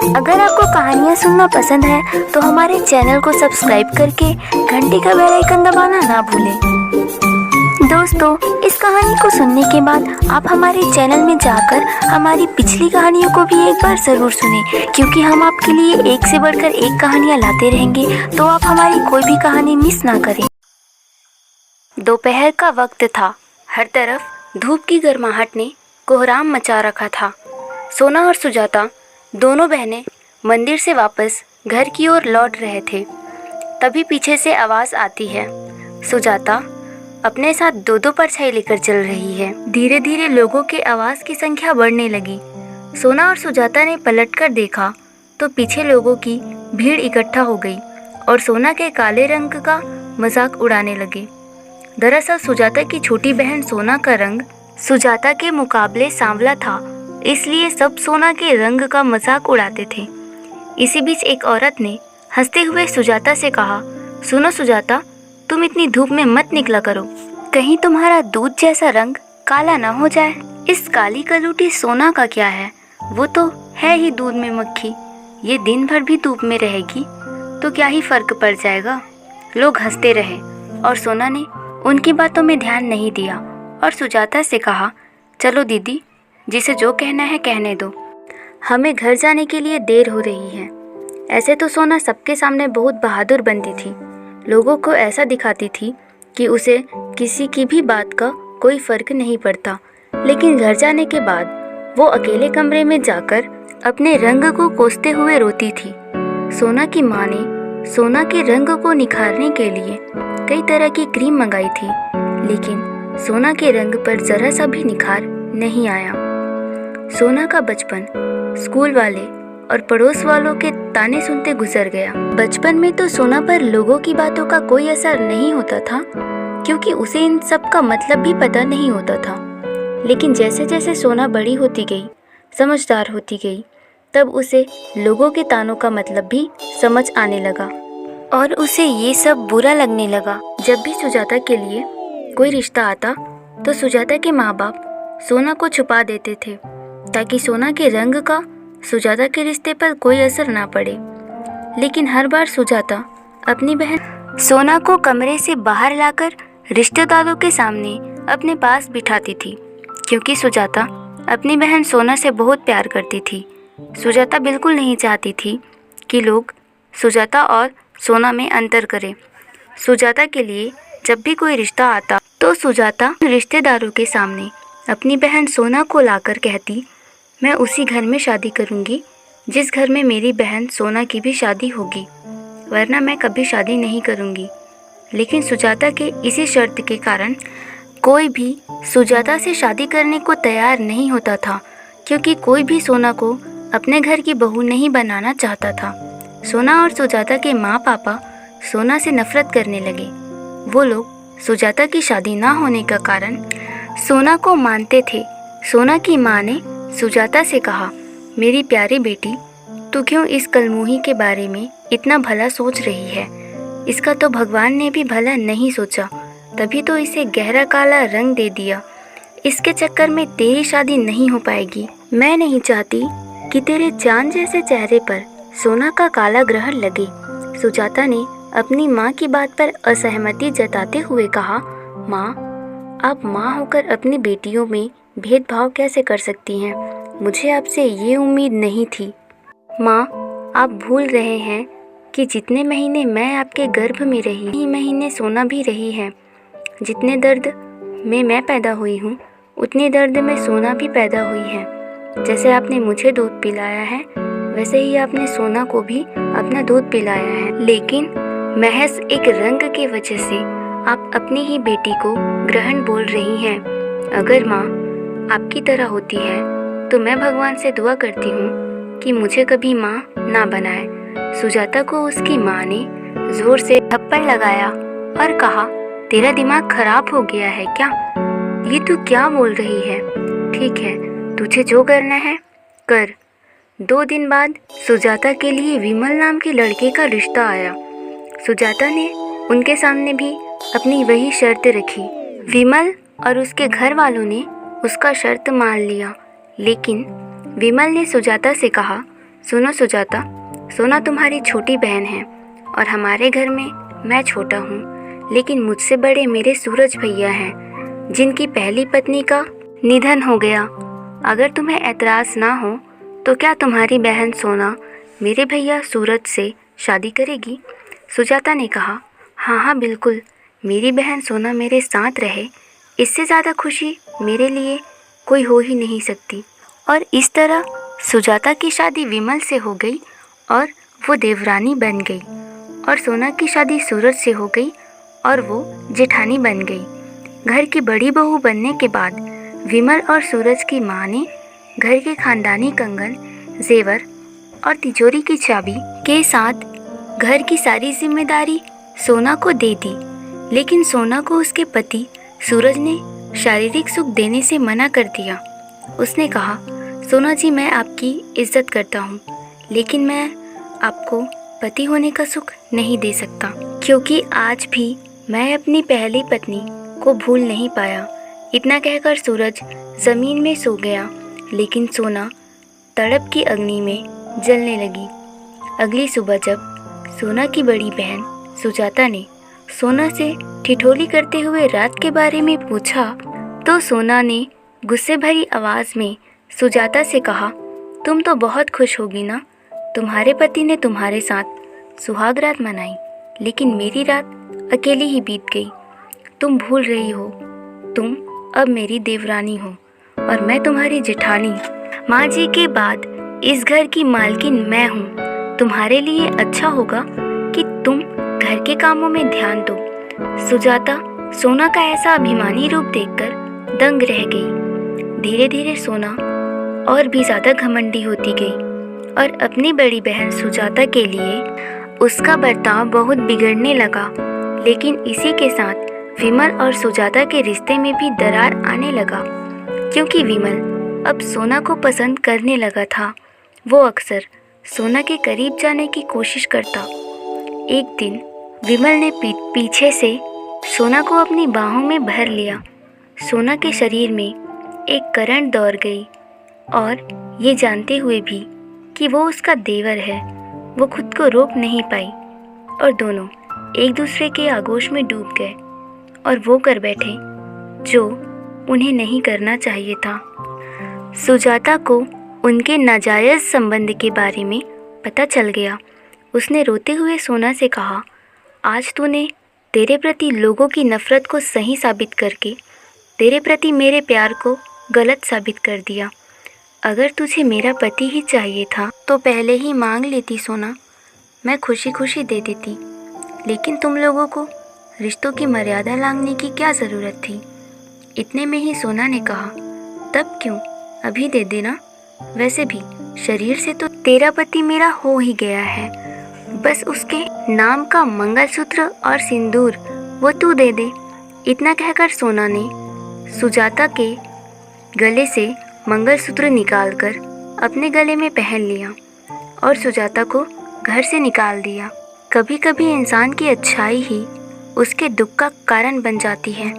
अगर आपको कहानियाँ सुनना पसंद है तो हमारे चैनल को सब्सक्राइब करके घंटी का बेल आइकन दबाना ना भूलें। दोस्तों, इस कहानी को सुनने के बाद आप हमारे चैनल में जाकर हमारी पिछली कहानियों को भी एक बार ज़रूर सुनें, क्योंकि हम आपके लिए एक से बढ़कर एक कहानियाँ लाते रहेंगे, तो आप हमारी कोई भी कहानी मिस ना करें। दोपहर का वक्त था। हर तरफ धूप की गर्माहट ने कोहराम मचा रखा था। सोना और सुजाता दोनों बहनें मंदिर से वापस घर की ओर लौट रहे थे। तभी पीछे से आवाज़ आती है। सुजाता अपने साथ दो परछाई लेकर चल रही है। धीरे धीरे लोगों के आवाज़ की संख्या बढ़ने लगी। सोना और सुजाता ने पलटकर देखा तो पीछे लोगों की भीड़ इकट्ठा हो गई और सोना के काले रंग का मजाक उड़ाने लगे। दरअसल सुजाता की छोटी बहन सोना का रंग सुजाता के मुकाबले सांवला था, इसलिए सब सोना के रंग का मजाक उड़ाते थे। इसी बीच एक औरत ने हंसते हुए सुजाता से कहा, सुनो सुजाता, तुम इतनी धूप में मत निकला करो, कहीं तुम्हारा दूध जैसा रंग काला ना हो जाए। इस काली कलूटी सोना का क्या है, वो तो है ही दूध में मक्खी। ये दिन भर भी धूप में रहेगी तो क्या ही फर्क पड़ जाएगा। लोग हंसते रहे और सोना ने उनकी बातों में ध्यान नहीं दिया और सुजाता से कहा, चलो दीदी, जिसे जो कहना है कहने दो, हमें घर जाने के लिए देर हो रही है। ऐसे तो सोना सबके सामने बहुत बहादुर बनती थी, लोगों को ऐसा दिखाती थी कि उसे किसी की भी बात का कोई फर्क नहीं पड़ता। लेकिन घर जाने के बाद वो अकेले कमरे में जाकर अपने रंग को कोसते हुए रोती थी। सोना की माँ ने सोना के रंग को निखारने के लिए कई तरह की क्रीम मंगाई थी, लेकिन सोना के रंग पर जरा सा भी निखार नहीं आया। सोना का बचपन स्कूल वाले और पड़ोस वालों के ताने सुनते गुजर गया। बचपन में तो सोना पर लोगों की बातों का कोई असर नहीं होता था, क्योंकि उसे इन सब का मतलब भी पता नहीं होता था। लेकिन जैसे जैसे सोना बड़ी होती गई, समझदार होती गई, तब उसे लोगों के तानों का मतलब भी समझ आने लगा और उसे ये सब बुरा लगने लगा। जब भी सुजाता के लिए कोई रिश्ता आता तो सुजाता के माँ बाप सोना को छुपा देते थे, ताकि सोना के रंग का सुजाता के रिश्ते पर कोई असर ना पड़े। लेकिन हर बार सुजाता अपनी बहन सोना को कमरे से बाहर लाकर रिश्तेदारों के सामने अपने पास बिठाती थी, क्योंकि सुजाता अपनी बहन सोना से बहुत प्यार करती थी। सुजाता बिल्कुल नहीं चाहती थी कि लोग सुजाता और सोना में अंतर करें। सुजाता के लिए जब भी कोई रिश्ता आता तो सुजाता रिश्तेदारों के सामने अपनी बहन सोना को लाकर कहती, मैं उसी घर में शादी करूंगी जिस घर में मेरी बहन सोना की भी शादी होगी, वरना मैं कभी शादी नहीं करूंगी। लेकिन सुजाता के इसी शर्त के कारण कोई भी सुजाता से शादी करने को तैयार नहीं होता था, क्योंकि कोई भी सोना को अपने घर की बहू नहीं बनाना चाहता था। सोना और सुजाता के माँ पापा सोना से नफरत करने लगे। वो लोग सुजाता की शादी ना होने का कारण सोना को मानते थे। सोना की माँ ने सुजाता से कहा, मेरी प्यारी बेटी, तू क्यों इस कलमुही के बारे में इतना भला सोच रही है? इसका तो भगवान ने भी भला नहीं सोचा, तभी तो इसे गहरा काला रंग दे दिया। इसके चक्कर में तेरी शादी नहीं हो पाएगी। मैं नहीं चाहती कि तेरे चांद जैसे चेहरे पर सोना का काला ग्रहण लगे। सुजाता ने अपनी माँ की बात पर असहमति जताते हुए कहा, माँ, आप माँ होकर अपनी बेटियों में भेदभाव कैसे कर सकती हैं? मुझे आपसे ये उम्मीद नहीं थी। माँ, आप भूल रहे हैं कि जितने महीने मैं आपके गर्भ में रही, ही महीने सोना भी रही है। जितने दर्द में मैं पैदा हुई हूँ, उतने दर्द में सोना भी पैदा हुई है। जैसे आपने मुझे दूध पिलाया है, वैसे ही आपने सोना को भी अपना दूध पिलाया है। लेकिन महज एक रंग की वजह से आप अपनी ही बेटी को ग्रहण बोल रही हैं। अगर माँ आपकी तरह होती है तो मैं भगवान से दुआ करती हूँ कि मुझे कभी माँ ना बनाए। सुजाता को उसकी माँ ने जोर से थप्पड़ लगाया और कहा, तेरा दिमाग खराब हो गया है क्या? ये तू क्या बोल रही है? ठीक है, तुझे जो करना है कर। 2 दिन बाद सुजाता के लिए विमल नाम के लड़के का रिश्ता आया। सुजाता ने उनके सामने भी अपनी वही शर्त रखी। विमल और उसके घर वालों ने उसका शर्त मान लिया, लेकिन विमल ने सुजाता से कहा, सुनो सुजाता, सोना तुम्हारी छोटी बहन है और हमारे घर में मैं छोटा हूँ, लेकिन मुझसे बड़े मेरे सूरज भैया हैं जिनकी पहली पत्नी का निधन हो गया। अगर तुम्हें ऐतराज़ ना हो तो क्या तुम्हारी बहन सोना मेरे भैया सूरज से शादी करेगी? सुजाता ने कहा, हाँ हाँ बिल्कुल, मेरी बहन सोना मेरे साथ रहे, इससे ज़्यादा खुशी मेरे लिए कोई हो ही नहीं सकती। और इस तरह सुजाता की शादी विमल से हो गई और वो देवरानी बन गई, और सोना की शादी सूरज से हो गई और वो जेठानी बन गई। घर की बड़ी बहू बनने के बाद विमल और सूरज की माँ ने घर के खानदानी कंगन, जेवर और तिजोरी की चाबी के साथ घर की सारी जिम्मेदारी सोना को दे दी। लेकिन सोना को उसके पति सूरज ने शारीरिक सुख देने से मना कर दिया। उसने कहा, सोना जी, मैं आपकी इज्जत करता हूँ, लेकिन मैं आपको पति होने का सुख नहीं दे सकता, क्योंकि आज भी मैं अपनी पहली पत्नी को भूल नहीं पाया। इतना कहकर सूरज ज़मीन में सो गया, लेकिन सोना तड़प की अग्नि में जलने लगी। अगली सुबह जब सोना की बड़ी बहन सुजाता ने सोना से ठिठोली करते हुए रात के बारे में पूछा, तो सोना ने गुस्से भरी आवाज़ में सुजाता से कहा, तुम तो बहुत खुश होगी ना, तुम्हारे पति ने तुम्हारे साथ सुहाग रात मनाई, लेकिन मेरी रात अकेली ही बीत गई। तुम भूल रही हो, तुम अब मेरी देवरानी हो और मैं तुम्हारी जेठानी। माँ जी के बाद इस घर की मालकिन मैं हूँ। तुम्हारे लिए अच्छा होगा कि तुम घर के कामों में ध्यान दो। सुजाता सोना का ऐसा अभिमानी रूप देखकर दंग रह गई। धीरे धीरे सोना और भी ज़्यादा घमंडी होती गई और अपनी बड़ी बहन सुजाता के लिए उसका बर्ताव बहुत बिगड़ने लगा। लेकिन इसी के साथ विमल और सुजाता के रिश्ते में भी दरार आने लगा, क्योंकि विमल अब सोना को पसंद करने लगा था। वो अक्सर सोना के करीब जाने की कोशिश करता। एक दिन विमल ने पीछे से सोना को अपनी बाहों में भर लिया। सोना के शरीर में एक करंट दौड़ गई और ये जानते हुए भी कि वो उसका देवर है, वो खुद को रोक नहीं पाई और दोनों एक दूसरे के आगोश में डूब गए और वो कर बैठे जो उन्हें नहीं करना चाहिए था। सुजाता को उनके नाजायज़ संबंध के बारे में पता चल गया। उसने रोते हुए सोना से कहा, आज तूने तेरे प्रति लोगों की नफ़रत को सही साबित करके तेरे प्रति मेरे प्यार को गलत साबित कर दिया। अगर तुझे मेरा पति ही चाहिए था तो पहले ही मांग लेती सोना, मैं खुशी खुशी दे देती। लेकिन तुम लोगों को रिश्तों की मर्यादा लांघने की क्या ज़रूरत थी? इतने में ही सोना ने कहा, तब क्यों, अभी दे देना। वैसे भी शरीर से तो तेरा पति मेरा हो ही गया है, बस उसके नाम का मंगलसूत्र और सिंदूर वो तू दे दे। इतना कहकर सोना ने सुजाता के गले से मंगलसूत्र निकालकर अपने गले में पहन लिया और सुजाता को घर से निकाल दिया। कभी कभी इंसान की अच्छाई ही उसके दुख का कारण बन जाती है।